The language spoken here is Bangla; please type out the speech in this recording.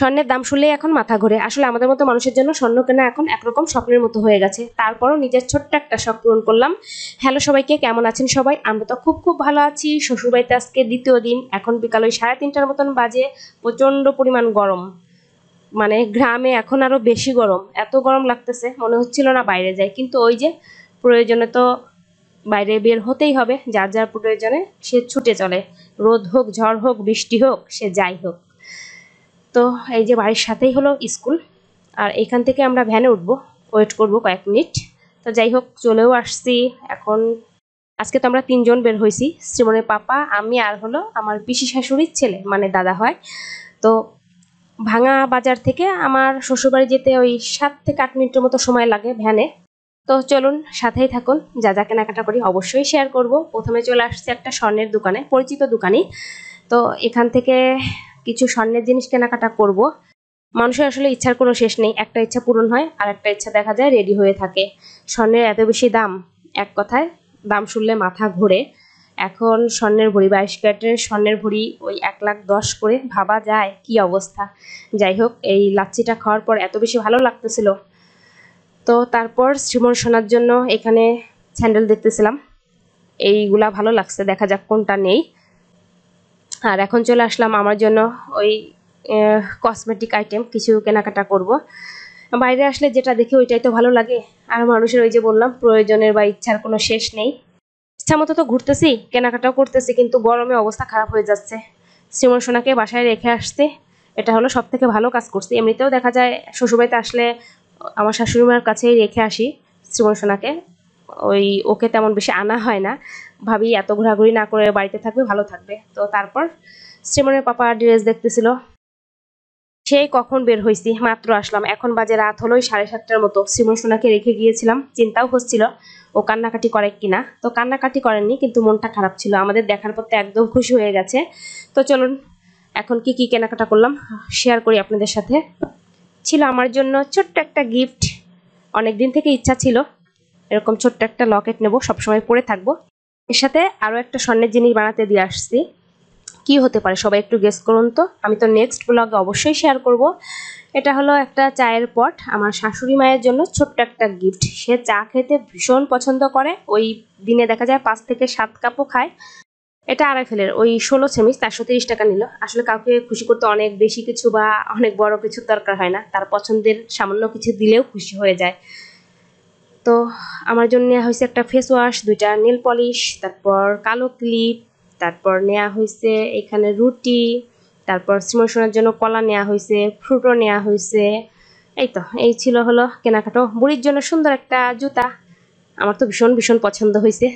স্বর্ণের দাম শুনলেই এখন মাথা ঘোরে। আসলে আমাদের মতো মানুষের জন্য স্বর্ণ কেনা এখন একরকম স্বপ্নের মতো হয়ে গেছে। তারপরও নিজের ছোট্ট একটা শখ পূরণ করলাম। হ্যালো সবাইকে, কেমন আছেন সবাই? আমরা তো খুব ভালো আছি। শ্বশুরবাড়িতে আজকে দ্বিতীয় দিন, এখন বিকাল ওই 3:30টার মতন বাজে। প্রচন্ড পরিমাণ গরম, মানে গ্রামে এখন আরো বেশি গরম। এত গরম লাগতেছে, মনে হচ্ছিল না বাইরে যাই, কিন্তু ওই যে প্রয়োজনে তো বাইরে বের হতেই হবে। যার যার প্রয়োজনে সে ছুটে চলে, রোদ হোক, ঝড় হোক, বৃষ্টি হোক, সে যাই হোক। তো এই যে বাড়ির সাথেই হলো স্কুল, আর এখান থেকে আমরা ভ্যানে উঠবো, ওয়েট করব কয়েক মিনিট। তো যাই হোক, চলেও আসছি এখন। আজকে তো আমরা 3জন বের হয়েছি, শ্রীমনের পাপা, আমি, আর হলো আমার পিসি শাশুড়ির ছেলে, মানে দাদা হয়। তো ভাঙা বাজার থেকে আমার শ্বশুরবাড়ি যেতে ওই 7 থেকে 8 মিনিটের মতো সময় লাগে ভ্যানে। তো চলুন, সাথেই থাকুন। যা যা কেনাকাটা করি অবশ্যই শেয়ার করব। প্রথমে চলে আসছে একটা স্বর্ণের দোকানে, পরিচিত দোকানই। তো এখান থেকে কিছু স্বর্ণের জিনিস কেনাকাটা করব। মানুষের আসলে ইচ্ছার কোনো শেষ নেই, একটা ইচ্ছা পূরণ হয় আর একটা ইচ্ছা দেখা যায় রেডি হয়ে থাকে। স্বর্ণের এত বেশি দাম, এক কথায় দাম শুনলে মাথা ঘোরে। এখন স্বর্ণের ভরি, 22 ক্যারেটের স্বর্ণের ভরি ওই 1,10,000 করে, ভাবা যায় কি অবস্থা। যাই হোক, এই লাচ্ছিটা খাওয়ার পর এত বেশি ভালো লাগতেছিল। তো তারপর শ্রীমন সোনার জন্য এখানে স্যান্ডেল দেখতেছিলাম, এইগুলা ভালো লাগছে, দেখা যাক কোনটা নেই। আর এখন চলে আসলাম আমার জন্য ওই কসমেটিক আইটেম কিছু কেনাকাটা করব। বাইরে আসলে যেটা দেখি ওইটাই তো ভালো লাগে। আর মানুষের ওই যে বললাম, প্রয়োজনের বা ইচ্ছার কোনো শেষ নেই। ইচ্ছা মতো তো ঘুরতেছি, কেনাকাটাও করতেছি, কিন্তু গরমে অবস্থা খারাপ হয়ে যাচ্ছে। শ্রীমন সোনাকে বাসায় রেখে আসতে, এটা হলো সব থেকে ভালো কাজ করছি। এমনিতেও দেখা যায় শ্বশুরবাড়িতে আসলে আমার শাশুড়ি মার কাছেই রেখে আসি শ্রীমন সোনাকে, ওই ওকে তেমন বেশি আনা হয় না। ভাবি এত ঘোরাঘুরি না করে বাড়িতে থাকবে, ভালো থাকবে। তো তারপর শ্রীমনের পাপা ড্রেস দেখতেছিল, সেই কখন বের হয়েছি, মাত্র আসলাম। এখন বাজে রাত হলো 7:30টার মতো। শ্রীমন সোনাকে রেখে গিয়েছিলাম, চিন্তাও হচ্ছিল ও কান্নাকাটি করে কিনা। তো কান্নাকাটি করেননি, কিন্তু মনটা খারাপ ছিল। আমাদের দেখার পর তো একদম খুশি হয়ে গেছে। তো চলুন, এখন কি কি কেনাকাটা করলাম শেয়ার করি আপনাদের সাথে। ছিল আমার জন্য ছোট্ট একটা গিফট, অনেক দিন থেকে ইচ্ছা ছিল এরকম ছোট্ট একটা লকেট নেব, সবসময় পরে থাকবো। এর সাথে আরও একটা স্বর্ণের জিনিস বানাতে দিয়ে আসছি। কি হতে পারে সবাই একটু গেস করুন তো, আমি তো নেক্সট ব্লগে অবশ্যই শেয়ার করব। এটা হলো একটা চায়ের পট, আমার শাশুড়ি মায়ের জন্য ছোট্ট একটা গিফট। সে চা খেতে ভীষণ পছন্দ করে, ওই দিনে দেখা যায় 5 থেকে 7 কাপও খায়। এটা আড়াই ফেলের, ওই 16 সেমিস, 430 টাকা নিল। আসলে কাউকে খুশি করতে অনেক বেশি কিছু বা অনেক বড় কিছু দরকার হয় না, তার পছন্দের সামান্য কিছু দিলেও খুশি হয়ে যায়। তো আমার জন্য নেওয়া হয়েছে একটা ফেস ওয়াশ, 2টা নেল পলিশ, তারপর কালো ক্লিপ, তারপর নেওয়া হয়েছে এখানে রুটি, তারপর শ্রীমন সোনার জন্য কলা নেওয়া হয়েছে, ফ্রুটও নেওয়া হয়েছে। এই তো, এই ছিল হলো কেনাকাটা। বুড়ির জন্য সুন্দর একটা জুতা, আমার তো ভীষণ পছন্দ হয়েছে।